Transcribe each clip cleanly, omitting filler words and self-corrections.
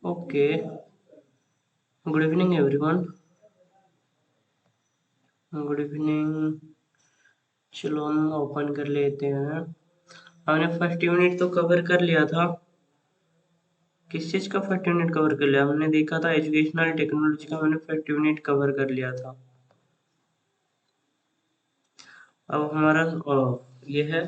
Okay, good evening everyone. Good evening. चलो हम open कर लेते हैं। हमने फर्स्ट यूनिट तो कवर कर लिया था। किस चीज़ का फर्स्ट यूनिट कवर कर लिया? हमने देखा था एजुकेशनल टेक्नोलॉजी का, हमने फर्स्ट यूनिट कवर कर लिया था। अब हमारा ये है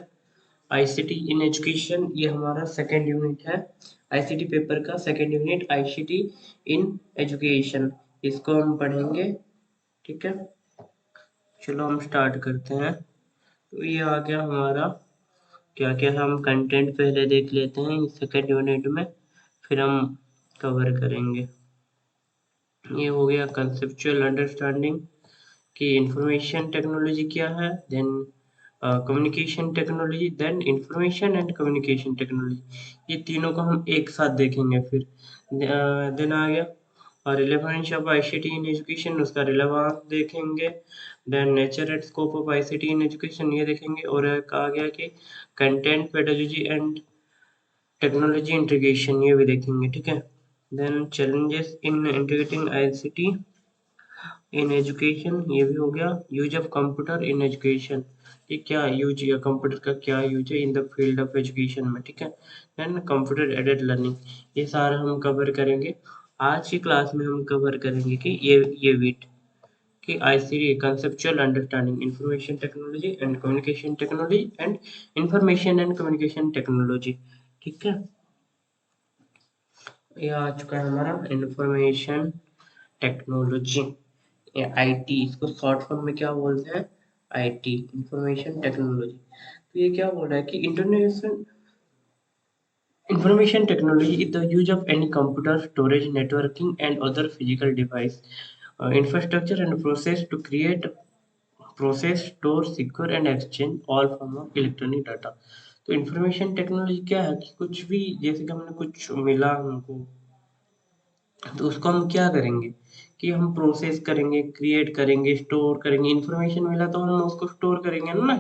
आईसीटी इन एजुकेशन, ये हमारा सेकेंड यूनिट है। आईसीटी पेपर का second unit ICT in education, इसको हम पढ़ेंगे। ठीक है, चलो हम स्टार्ट करते हैं। तो ये आ गया हमारा, क्या क्या हम कंटेंट पहले देख लेते हैं सेकेंड यूनिट में, फिर हम कवर करेंगे। ये हो गया कंसेप्चुअल अंडरस्टैंडिंग कि इंफॉर्मेशन टेक्नोलॉजी क्या है, then communication technology, then information and communication technology. ये तीनों को हम एक साथ देखेंगे। फिर देन आ गया relevance of ICT in education, उसका रिलेवेंस देखेंगे। Then nature and scope of ICT in education, ये देखेंगे। और एक आ गया कि content pedagogy and technology integration, ये भी देखेंगे। ठीक है, then challenges in integrating ICT in education, ये भी हो गया। Use of computer in education, ये क्या यूज है, कंप्यूटर का क्या यूज है in the field of education में। ठीक है, देन कंप्यूटर एडेड लर्निंग, ये सारा हम कवर करेंगे। आज की क्लास में हम कवर करेंगे कि ये वीट कि ICT conceptual understanding information technology and communication technology and information and communication technology. ठीक है, ये आ चुका है हमारा इंफॉर्मेशन टेक्नोलॉजी, या आईटी, इसको शॉर्ट फॉर्म में क्या बोलते हैं, आईटी, इंफॉर्मेशन टेक्नोलॉजी। तो ये क्या बोल रहा है कि international information technology is the use of any computer, storage, networking, and other physical device, infrastructure and process to create, process, store, secure, and exchange all form of electronic data। तो information technology क्या है कि कुछ भी, जैसे कि हमने कुछ मिला हमको, तो उसको हम क्या करेंगे कि हम प्रोसेस करेंगे, क्रिएट करेंगे, स्टोर करेंगे। इन्फॉर्मेशन मिला तो हम उसको स्टोर करेंगे ना,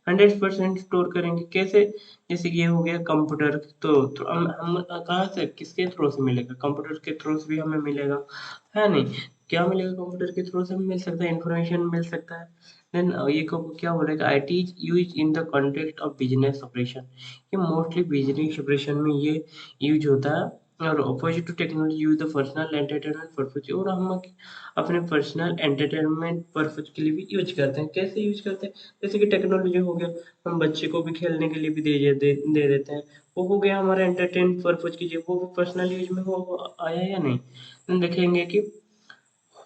100% स्टोर करेंगे। कैसे? जैसे कि ये हो गया कंप्यूटर, तो हम कहाँ से, किसके थ्रू से मिलेगा? कंप्यूटर के थ्रू से भी हमें मिलेगा, है नहीं? क्या मिलेगा? कंप्यूटर के थ्रू से हमें मिल सकता है, इन्फॉर्मेशन मिल सकता है। देन ये को क्या बोलेगा, IT is use in the context of business operation, ये मोस्टली बिजनेस ऑपरेशन में ये यूज होता है। और opposite to technology use the personal entertainment purpose, और हम अपने पर्सनल एंटरटेनमेंट पर्पज के लिए भी यूज करते हैं। कैसे यूज करते हैं? जैसे कि टेक्नोलॉजी हो गया, हम बच्चे को भी खेलने के लिए भी दे देते हैं, वो हो गया हमारा एंटरटेन पर्पज कीजिए, वो पर्सनल यूज में हो आया या नहीं। हम देखेंगे कि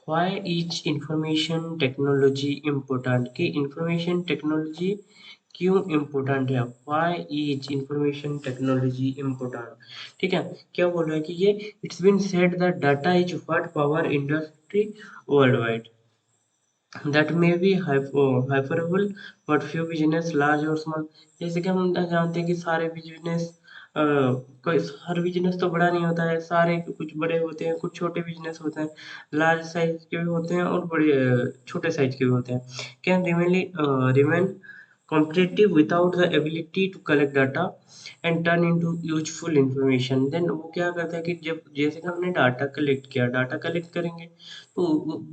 why is information technology important, कि इंफॉर्मेशन टेक्नोलॉजी क्यों इम्पोर्टेंट है, why is information technology important. ठीक है, क्या बोल रहा है कि ये it's been said that data is what power industry worldwide, that may be hyperbole but few business large और स्मॉल। जैसे कि हम जानते हैं कि सारे बिजनेस, कोई हर बिजनेस तो बड़ा नहीं होता है, सारे कुछ बड़े होते हैं, कुछ छोटे बिजनेस होते हैं, लार्ज साइज के भी होते हैं और बड़े छोटे साइज के भी होते हैं। Can remain competitive without the ability to collect data and turn into useful information। Then वो क्या करता है कि जब जैसे कि हमने डाटा कलेक्ट किया, डाटा कलेक्ट करेंगे तो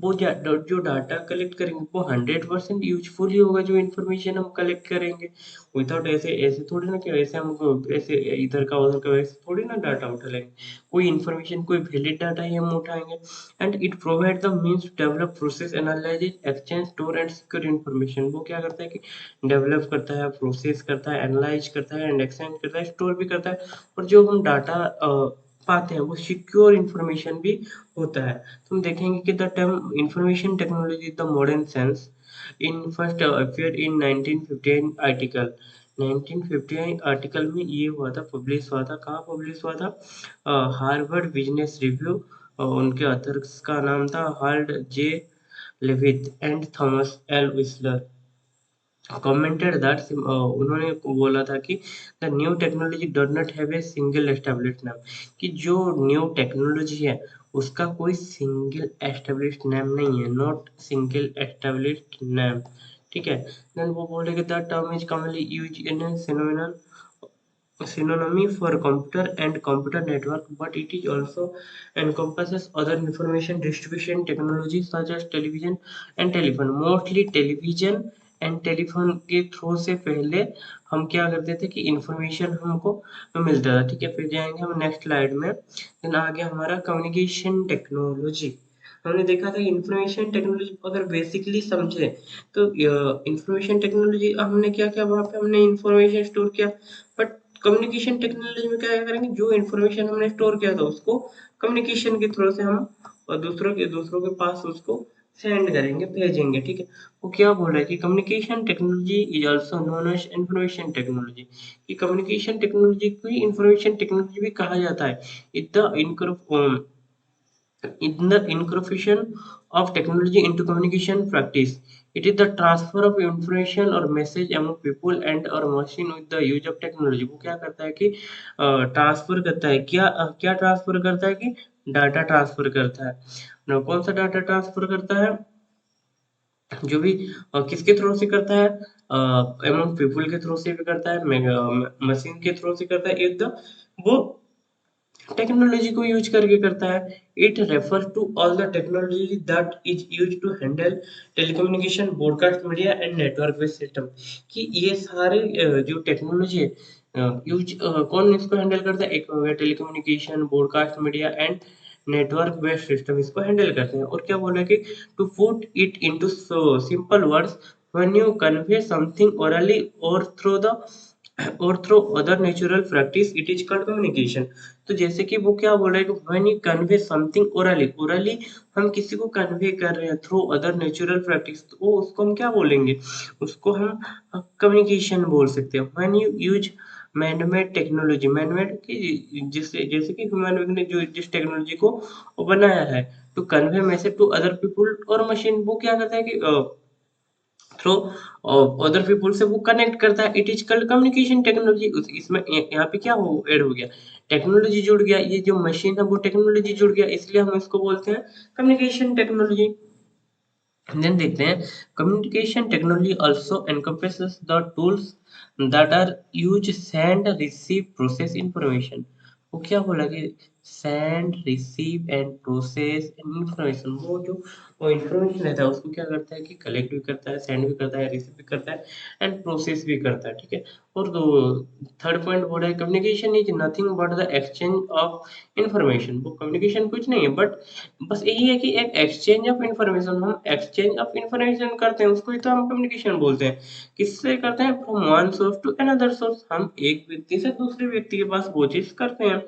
वो जो डाटा कलेक्ट करेंगे वो 100% यूजफुल ही होगा, जो इन्फॉर्मेशन हम कलेक्ट करेंगे। विदाउट ऐसे ऐसे थोड़ी ना कि ऐसे हम ऐसे इधर का उधर का वैसे थोड़ी ना डाटा उठा लेंगे। कोई इन्फॉर्मेशन, कोई वैलिड डाटा ही हम उठाएंगे। And it provide the means to develop, process, analyse, exchange, store and secure information. वो क्या करता है कि डेवलप करता है, प्रोसेस करता है, एनालाइज करता है, एंड एक्सचेंज करता है, स्टोर भी करता है। और जो हम डाटा पाते हैं वो सिक्योर इन्फॉर्मेशन भी होता है। तो हम देखेंगे कि the term information technology the modern sense in first appear in 1959 article. 1959 article में ये हुआ था, पब्लिश हुआ था। कहाँ पब्लिश हुआ था? Harvard Business Review. उनके अथर्स का नाम था Harold J Leavitt and Thomas L Whisler. commented that उन्होंने बोला था कि the new technology does not have a single established नाम, कि जो न्यू टेक्नोलॉजी है उसका कोई सिंगल एस्टेब्लिश्ड नेम नहीं है, नॉट सिंगल एस्टेब्लिश्ड नेम। ठीक है, देन वो बोले कि the term is commonly used in a synonymal synonym for computer and computer network, but it is also encompasses other information distribution technologies such as television and telephone. Mostly television and telephone के through से पहले हम क्या करते थे कि information हमको मिलता था, ठीक है। फिर जाएंगे हम नेक्स्ट स्लाइड में, देन आ गया हमारा कम्युनिकेशन टेक्नोलॉजी। हमने देखा था इंफॉर्मेशन टेक्नोलॉजी अगर बेसिकली समझे तो इंफॉर्मेशन टेक्नोलॉजी हमने क्या किया, वहाँ पे हमने इंफॉर्मेशन स्टोर किया। बट कम्युनिकेशन टेक्नोलॉजी में क्या करेंगे, जो इन्फॉर्मेशन हमने स्टोर किया था उसको कम्युनिकेशन के थ्रू से हम और दूसरों के पास उसको सेंड करेंगे, भेजेंगे, ठीक है। वो क्या बोल रहा है कि communication technology is also known as information technology. कि कम्युनिकेशन टेक्नोलॉजी को इंफॉर्मेशन टेक्नोलॉजी भी कहा जाता है। It the in the incorporation of technology into communication practice. It is the transfer of information or message among people and or machine with the use of technology. वो क्या करता है कि ट्रांसफर करता है, क्या ट्रांसफर करता है कि डाटा ट्रांसफर करता है। ना कौन सा डाटा ट्रांसफर करता है, जो भी किसके थ्रू से करता है, अमंग पीपल के थ्रू से भी करता है, मशीन के थ्रू से करता है। एक द वो टेक्नोलॉजी को यूज करके करता है। It refer to all the technology that is use to handle telecommunication broadcast media and network based system. कि ये सारे जो टेक्नोलॉजी है कौन इसको हैंडल करता है, एक हो गया telecommunication broadcast media and network based system, इसको हैंडल करते हैं। और क्या बोला कि to put it into simple words, when you convey something orally or through other natural practice it is called communication. तो जैसे कि वो क्या बोल रहा है कि when you convey something orally हम किसी को कन्वे कर रहे हैं थ्रू अदर नेचुरल प्रैक्टिस, तो वो उसको हम क्या बोलेंगे, उसको हम कम्युनिकेशन बोल सकते हैं। When you use manmade technology, manmade की जिससे जैसे कि ह्यूमन ने जो जिस टेक्नोलॉजी को वो बनाया है to convey message to other people और मशीन, वो क्या करता है कि थ्रू अदर पीपल से वो कनेक्ट करता है। It is called communication technology. इसमें यहाँ पे क्या हो ऐड हो गया, टेक्नोलॉजी जुड़ गया, ये जो मशीन है वो टेक्नोलॉजी जुड़ गया, इसलिए हम इसको बोलते हैं कम्युनिकेशन टेक्नोलॉजी। देन देखते हैं communication technology also encompasses the tools that are used send receive process information। वो क्या बोला कि send receive and process information, वो इंफॉर्मेशन रहता है उसको क्या करता है कि कलेक्ट भी करता है, सेंड भी करता है, रिसीव भी करता है एंड प्रोसेस भी करता है, ठीक है। और दो थर्ड पॉइंट बोला है communication is nothing but the exchange of information. वो कम्युनिकेशन कुछ नहीं है बट बस यही है कि एक एक्सचेंज ऑफ इंफॉर्मेशन, हम एक्सचेंज ऑफ इंफॉर्मेशन करते हैं उसको ही तो हम कम्युनिकेशन बोलते हैं। किससे करते हैं, from one source to another source, हम एक व्यक्ति से दूसरे व्यक्ति के पास वो चीज करते हैं।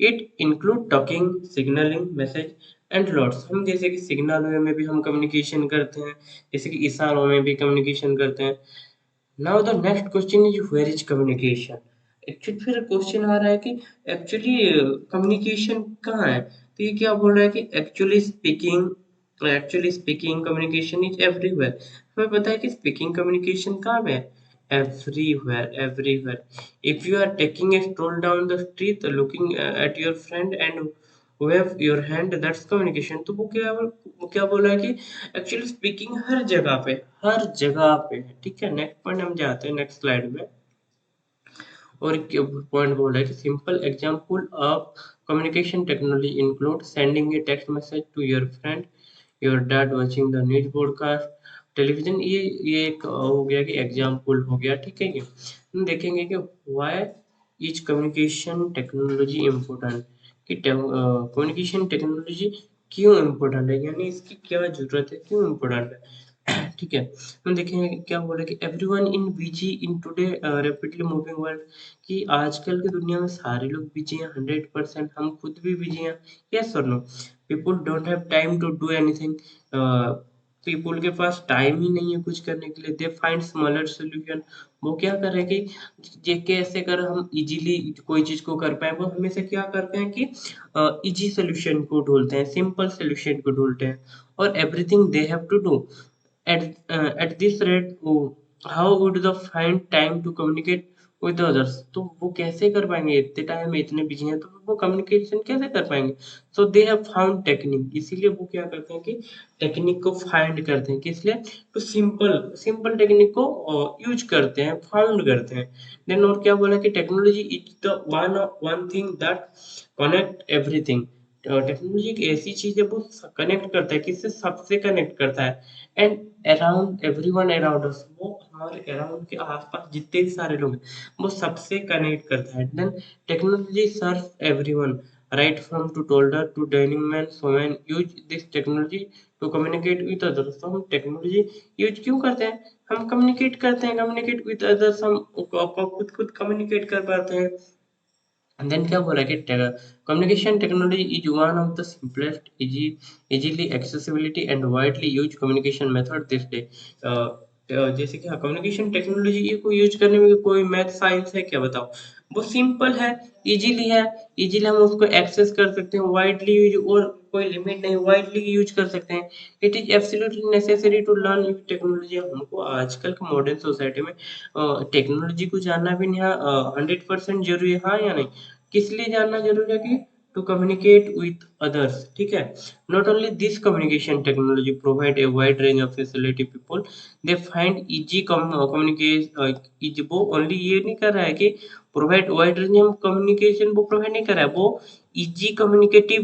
It include talking, signalling, message and lots. हम जैसे कि सिग्नल वे में भी हम कम्युनिकेशन करते हैं, जैसे कि इशारों में भी कम्युनिकेशन करते हैं। Now the next question is where is communication. Actually फिर क्वेश्चन आ रहा है कि एक्चुअली कम्युनिकेशन कहाँ है। तो ये क्या बोल रहा है कि actually speaking communication is everywhere. हमें पता है कि स्पीकिंग कम्युनिकेशन कहाँ पे है, everywhere, everywhere. If you are taking a stroll down the street looking at your friend and wave your hand, that's communication। तो वो क्या बोला है कि एक्चुअली स्पीकिंग हर जगह पे है, ठीक है। नेक्स्ट पॉइंट हम जाते हैं नेक्स्ट स्लाइड में। और पॉइंट बोला है कि simple example of communication technology include sending a text message to your friend, your dad watching the news broadcast, television. ये एक हो गया कि एग्जांपल हो गया, ठीक है। ये हम देखेंगे कि why is communication technology important, कि कम्युनिकेशन टेक्नोलॉजी क्यों इम्पोर्टेंट है, यानी इसकी क्या जरूरत है, क्यों इम्पोर्टेंट है, ठीक है। हम देखेंगे क्या बोले कि everyone in busy in today rapidly moving world. कि आजकल की दुनिया में सारे लोग बिजी हैं, 100%, हम खुद भी बिजी हैं। यस और no, people don't have time to do anything. People के पास टाइम ही नहीं है कुछ करने के लिए। They find smaller solution. वो क्या कर रहे हैं कि ये कैसे कर हम इजीली कोई चीज को कर पाए, वो हमेशा क्या करते हैं कि इजी सोल्यूशन को ढूंढते हैं, सिंपल सोल्यूशन को ढूंढते हैं। और everything they have to do at this rate, how would they find time to communicate with others, तो वो कैसे कर पाएंगे, इतने टाइम में इतने बिजी हैं तो वो कम्युनिकेशन कैसे कर पाएंगे। सो दे हैव फाउंड टेक्निक, इसीलिए वो क्या करते हैं कि टेक्निक को फाइंड करते हैं, किस लिए, तो सिंपल सिंपल टेक्निक को यूज करते हैं, फाउंड करते हैं। देन और क्या बोला कि technology is the one one thing that connect everything. Technology एक ऐसी चीज है, वो कनेक्ट करता है, किससे, सबसे कनेक्ट करता है। And around everyone around us, वो हमारे अराउंड के आसपास जितने भी सारे लोग हैं वो सबसे कनेक्ट करता है। Then technology serve everyone, right from to toddler to dining man, so man use this technology to communicate with others. तो हम टेक्नोलॉजी यूज क्यों करते हैं, हम कम्युनिकेट करते हैं, कम्युनिकेट विद अदर्स, हम खुद खुद कम्युनिकेट कर पाते हैं। And then क्या बोला कि communication technology is one of the simplest, easily accessibility and widely used communication method this day. जैसे कि कम्युनिकेशन टेक्नोलॉजी ये को यूज करने में कोई मैथ साइंस है क्या, बताओ। वो सिंपल है, इजीली हम उसको एक्सेस कर सकते हैं, वाइडली यूज, और कोई लिमिट नहीं, वाइडली यूज कर सकते हैं। It is absolutely necessary to learn new technology. हमको आजकल के मॉडर्न सोसाइटी में टेक्नोलॉजी को जानना भी नहीं 100% जरूरी है, हाँ या नहीं। किस लिए जानना जरूरी है कि टू कम्युनिकेट विथ अदर्स, ठीक है। Not only this communication technology provide a wide range of facility people they find easy communication is, वो ओनली ये नहीं कर रहा है कि provide wide range of communication वो प्रोवाइड नहीं कर रहा है, वो easy communicative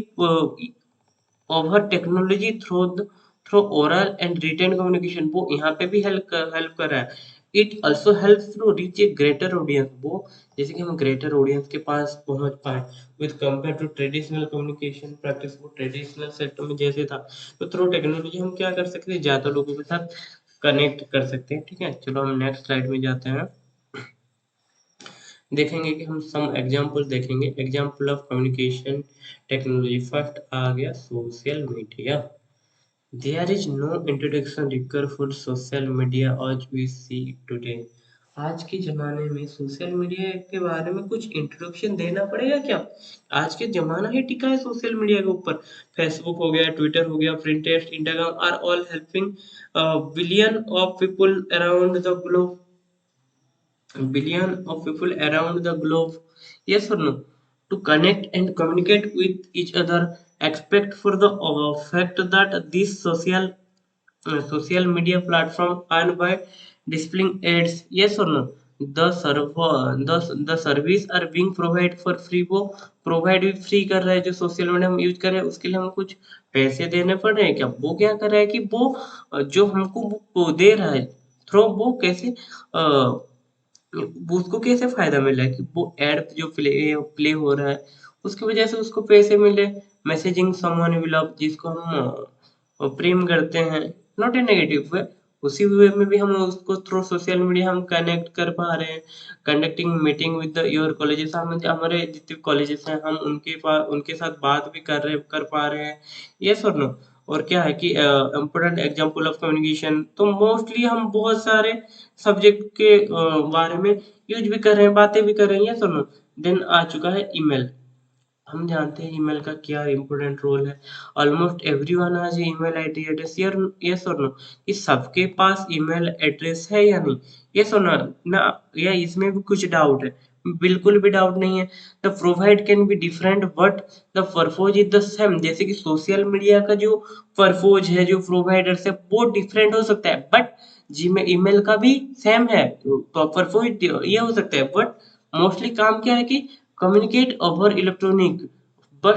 over technology through oral and written communication, वो यहाँ पे भी हेल्प कर रहा है। It also help to reach a greater audience, वो जैसे कि हम ग्रेटर ऑडियंस के पास पहुंच पाए with compare to traditional communication practice, वो ट्रेडिशनल सेक्टर में जैसे था। तो थ्रू टेक्नोलॉजी हम क्या कर सकते हैं, ज्यादा लोगों के साथ कनेक्ट कर सकते हैं, ठीक है। चलो हम नेक्स्ट स्लाइड में जाते हैं, देखेंगे कि हम सम एग्जांपल देखेंगे, example of communication technology. First आ गया social media. There is no introduction required for social media as we see it today. आज के ज़माने में सोशल मीडिया के बारे में कुछ इंट्रोडक्शन देना पड़ेगा क्या? आज के ज़माना ही टिका है सोशल मीडिया के ऊपर। फेसबुक हो गया, ट्विटर हो गया, Pinterest, Instagram are all helping billion of people around the globe, billion of people around the globe, yes or no, to connect and communicate with each other, except for the fact that these social media platform earn by displaying ads, yes or no, the service are being provided for free, वो provide भी free कर रहा है, जो social media हम use कर रहे हैं उसके लिए हम कुछ पैसे देने पड़ रहे हैं क्या, वो क्या कर रहा है कि वो जो हमको वो दे रहा है थ्रो, वो कैसे वो उसको कैसे फायदा मिल रहा है कि वो एड जो प्ले हो रहा है उसकी वजह से उसको पैसे मिले। मैसेजिंग समवन वी लव, जिसको हम प्रेम करते हैं, नॉट ए नेगेटिव वे, उसी वे में भी हम उसको थ्रू सोशल मीडिया हम कनेक्ट कर पा रहे हैं। Conducting meeting with your colleges, हम हमारे जितने कॉलेजेस हैं हम उनके पास उनके साथ बात भी कर पा रहे हैं, यस और नो। और क्या है कि इम्पोर्टेंट एग्जांपल ऑफ कम्युनिकेशन, तो मोस्टली हम बहुत सारे सब्जेक्ट के बारे में यूज भी कर रहे हैं, बातें भी कर रहे हैं, ये सुनो। देन आ चुका है ईमेल। हम जानते हैं ईमेल का क्या इम्पोर्टेंट रोल है। Almost everyone has email ID address, yes और नो, कि सबके पास ईमेल एड्रेस है या नहीं, यस और नो ना, या इसमें भी कुछ डाउट है, बिल्कुल भी डाउट नहीं है। The provide can be different but the purpose is the same, जैसे कि सोशल मीडिया का जो पर्पोज है, जो प्रोवाइडर है, वो डिफरेंट हो सकता है, बट जी में ईमेल का भी सेम है, तो पर्पोज ये हो सकता है, बट मोस्टली काम क्या है कि कम्युनिकेट ओवर इलेक्ट्रॉनिक, बट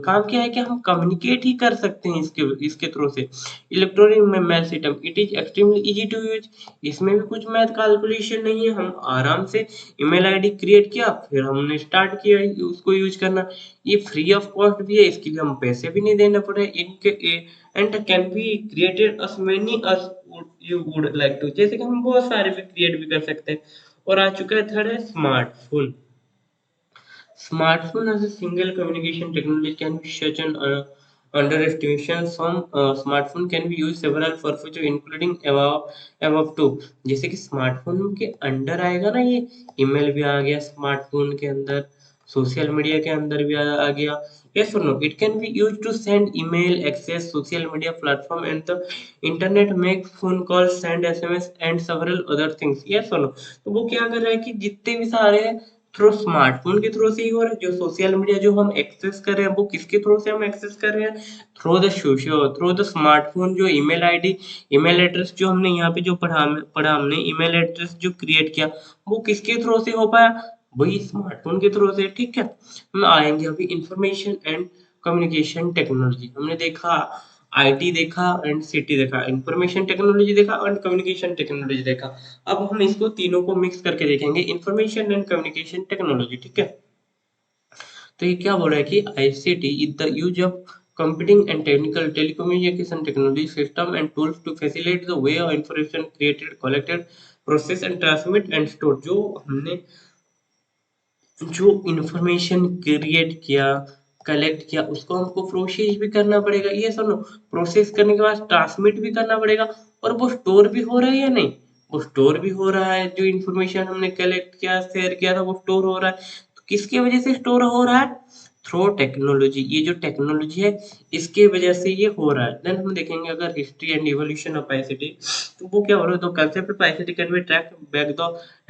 काम क्या है कि हम कम्युनिकेट ही कर सकते हैं इसके इसके थ्रू से। Electronic mail system, it is extremely easy to use, इसमें भी कुछ मैथ कैलकुलेशन नहीं है, हम आराम से ईमेल आईडी क्रिएट किया, फिर हमने स्टार्ट किया उसको यूज करना। ये फ्री ऑफ कॉस्ट भी है, इसके लिए हम पैसे भी नहीं देना पड़े, इनके and can be created as many as you would like to, जैसे कि हम बहुत सारे भी क्रिएट भी कर सकते हैं। और आ चुका है थर्ड है smartphone. Smartphone as a single communication technology can be such an underestimation. Some smartphone can be used several purposes including above two. जैसे कि स्मार्टफोन के अंडर आएगा ना, ये ईमेल भी आ गया स्मार्टफोन के अंदर, सोशल मीडिया के अंदर भी आ गया, Yes or no? It can be used to send email, access social media platform and the internet, make phone calls, send SMS and several other things. Yes or no? तो वो क्या कर रहा है कि जितने भी सारे थ्रू स्मार्टफोन के थ्रू से ही हो रहा है। जो सोशल मीडिया जो हम एक्सेस कर रहे हैं वो किसके थ्रू से हम एक्सेस कर रहे हैं? Through the smartphone. जो ईमेल आईडी, ईमेल एड्रेस जो हमने यहाँ पे जो पढ़ा हमने ईमेल एड्रेस जो क्रिएट किया वो किसके थ्रू से हो पाया? वही स्मार्टफोन के थ्रू से। ठीक है, हम आएंगे अभी इंफॉर्मेशन एंड कम्युनिकेशन टेक्नोलॉजी। हमने देखा आईटी देखा एंड सीटी देखा, इंफॉर्मेशन टेक्नोलॉजी देखा और कम्युनिकेशन टेक्नोलॉजी देखा। अब हम इसको तीनों को मिक्स करके देखेंगे, इंफॉर्मेशन एंड कम्युनिकेशन टेक्नोलॉजी। ठीक है, तो ये क्या बोल रहा है कि ICT is the use of computing and technical telecommunication technology system and tools to facilitate the way of information created, collected, process and transmit and store. जो हमने जो इंफॉर्मेशन क्रिएट किया, कलेक्ट किया, उसको हमको प्रोसेस भी करना पड़ेगा। ये सुनो, प्रोसेस करने के बाद ट्रांसमिट भी करना पड़ेगा। और वो स्टोर भी हो रहा है या नहीं? वो स्टोर भी हो रहा है। जो इंफॉर्मेशन हमने कलेक्ट किया, शेयर किया था, वो स्टोर हो रहा है। तो किसकी वजह से स्टोर हो रहा है? Through technology. ये जो टेक्नोलॉजी है इसके वजह से ये हो रहा है। देन हम देखेंगे अगर history and evolution of ICT, तो वो क्या हो रहा है? तो concept of ICT can be track back the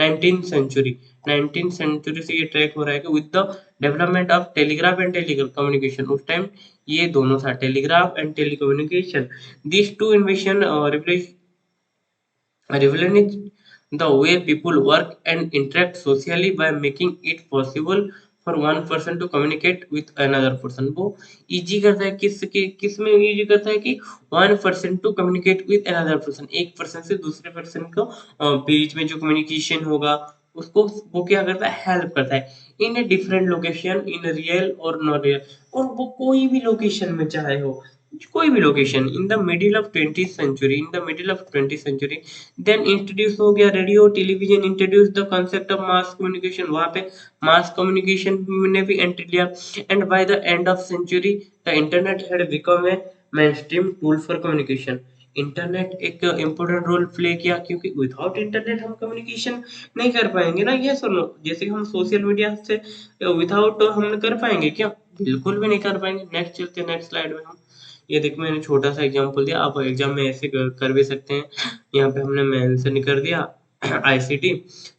19th century. 19th century से ये ट्रैक हो रहा है कि with the development of telegraph and telecommunication. उस टाइम ये दोनों था, telegraph and telecommunication. This two invention revolutionized the way people work and interact socially by making it possible for one person to communicate with another person। वो easy करता है किस में easy करता है कि one person to communicate with another person. एक person से दूसरे पर्सन को बीच में जो कम्युनिकेशन होगा उसको वो क्या करता है? हेल्प करता है in a different location, in real और नॉन रियल। और वो कोई भी लोकेशन में चाहे हो, कोई भी location. In the middle of 20th century, in the middle of 20th century then introduce हो गया radio television, introduce the concept of mass communication. वहां पे मास कम्युनिकेशन ने भी एंट्री लिया। And by the end of century the internet had become a mainstream tool for communication. Internet एक important role play किया, क्योंकि विदाउट इंटरनेट हम communication नहीं कर पाएंगे ना। ये सुनो, जैसे हम सोशल मीडिया से विदाउट हम कर पाएंगे क्या? बिल्कुल भी नहीं कर पाएंगे। नेक्स्ट चलते हैं नेक्स्ट स्लाइड में। हम ये देखो, मैंने छोटा सा एग्जांपल दिया, आप एग्जाम में ऐसे कर भी सकते हैं। यहाँ पे हमने मेंशन कर दिया आईसीटी,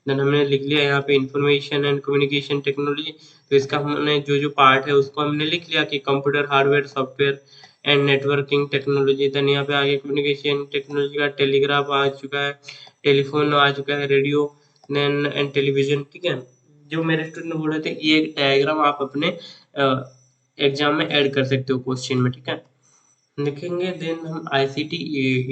देन हमने लिख लिया यहाँ पे इंफॉर्मेशन एंड कम्युनिकेशन टेक्नोलॉजी। तो इसका हमने जो जो पार्ट है उसको हमने लिख लिया कि computer hardware software and networking technology. Then यहाँ पे आगे कम्युनिकेशन टेक्नोलॉजी का टेलीग्राफ आ चुका है, टेलीफोन आ चुका है, रेडियो देन एंड टेलीविजन। ठीक है, जो मेरे स्टूडेंट बोल रहे थे ये डायग्राम आप अपने एग्जाम में ऐड कर सकते हो क्वेश्चन में। ठीक है, देखेंगे देन हम आईसीटी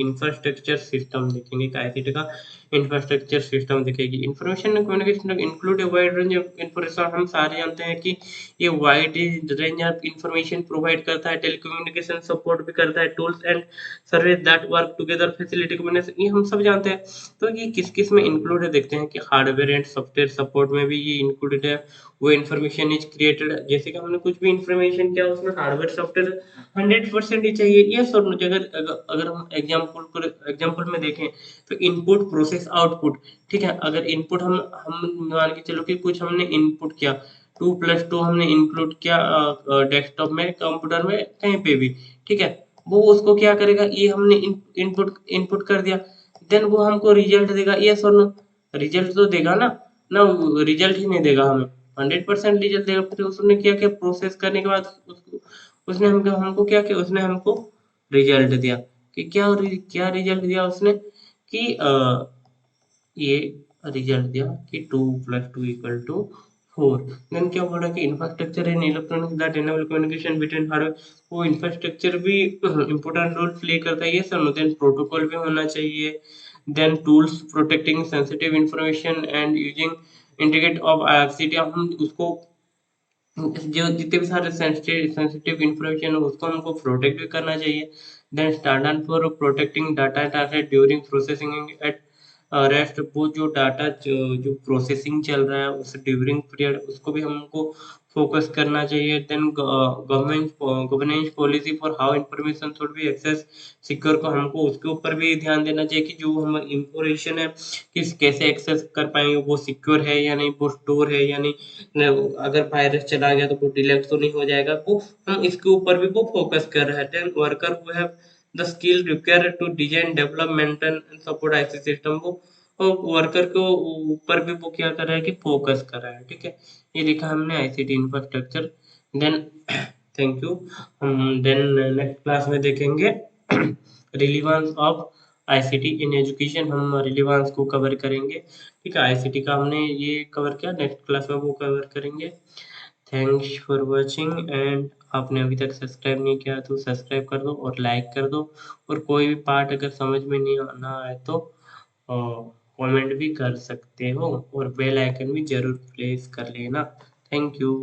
इंफ्रास्ट्रक्चर सिस्टम देखेंगे कि आईसीटी का इंफ्रास्ट्रक्चर सिस्टम देखेगी। Information and communication include A wide range of information. हम सारे जानते हैं कि ये wide range of information provide करता है, टेलीकम्युनिकेशन सपोर्ट भी करता है, tools and service that work together facility communication, ये हम सब जानते हैं। तो ये किस किस में इंक्लूड है देखते हैं कि हार्डवेयर एंड सॉफ्टवेयर सपोर्ट में भी ये इंक्लूडेड है। वो इंफॉर्मेशन इज क्रिएटेड, जैसे कि हमने कुछ भी इंफॉर्मेशन किया उसमें हार्डवेयर सॉफ्टवेयर 100% ही चाहिए। ये सब अगर अगर अगर हम एग्जाम्पल में देखें तो इनपुट प्रोसेस आउटपुट। ठीक है, अगर इनपुट हम मान के चलो कि कुछ हमने इनपुट किया, 2+2 हमने इंक्लूड किया डेस्कटॉप में, कंप्यूटर में, कहीं पे भी। ठीक है, वो उसको क्या करेगा? ये हमने इनपुट इनपुट कर दिया, देन वो हमको रिजल्ट देगा। ये सर रिजल्ट तो देगा ना? ना, रिजल्ट ही नहीं देगा हमें, 100% रिजल्ट देगा। फिर उसने क्या किया? प्रोसेस करने के बाद उसको उसने हमको हमको क्या किया? उसने हमको रिजल्ट दिया कि क्या रिजल्ट दिया उसने कि ये रिजल्ट दिया कि 2+2=4। देन क्या बोला कि infrastructure in electronics that enable communication between hardware. वो इंफ्रास्ट्रक्चर भी इंपॉर्टेंट रोल प्ले करता है। ये सब देन प्रोटोकॉल भी होना चाहिए, then tools protecting sensitive information and using integrate of ICT. हम उसको जो जितने भी सारे सेंसिटिव इंफॉर्मेशन है उसको हमको प्रोटेक्ट भी करना चाहिए। Then standard for protecting data transfer during processing at rest. वो जो डाटा जो प्रोसेसिंग चल रहा है उस ड्यूरिंग पीरियड उसको भी हमको फोकस करना चाहिए। Then government governance policy for how information should be access secure को हमको उसके ऊपर भी ध्यान देना चाहिए कि जो हम इंफॉर्मेशन है किस कैसे एक्सेस कर पाएंगे, वो सिक्योर है या नहीं, वो स्टोर है या नहीं, अगर वायरस चला गया तो वो डिलीट तो नहीं हो जाएगा। वो हम इसके ऊपर भी वो फोकस कर रहे हैं। Then worker who have the skill required to design develop maintain and support IC system, वो वर्कर के ऊपर भी वो क्या कर रहा है कि फोकस कर रहा है। ठीक है, ये लिखा हमने ICT infrastructure. Then thank you. हम देन नेक्स्ट क्लास में देखेंगे relevance of ICT in education, हम रिलीवेंस को कवर करेंगे। ठीक है, आईसीटी का हमने ये कवर किया, नेक्स्ट क्लास में वो कवर करेंगे। थैंक्स फॉर वॉचिंग एंड आपने अभी तक सब्सक्राइब नहीं किया तो सब्सक्राइब कर दो और लाइक कर दो। और कोई भी पार्ट अगर समझ में नहीं आना आए तो कमेंट भी कर सकते हो और बेल आइकन भी जरूर प्रेस कर लेना। Thank you.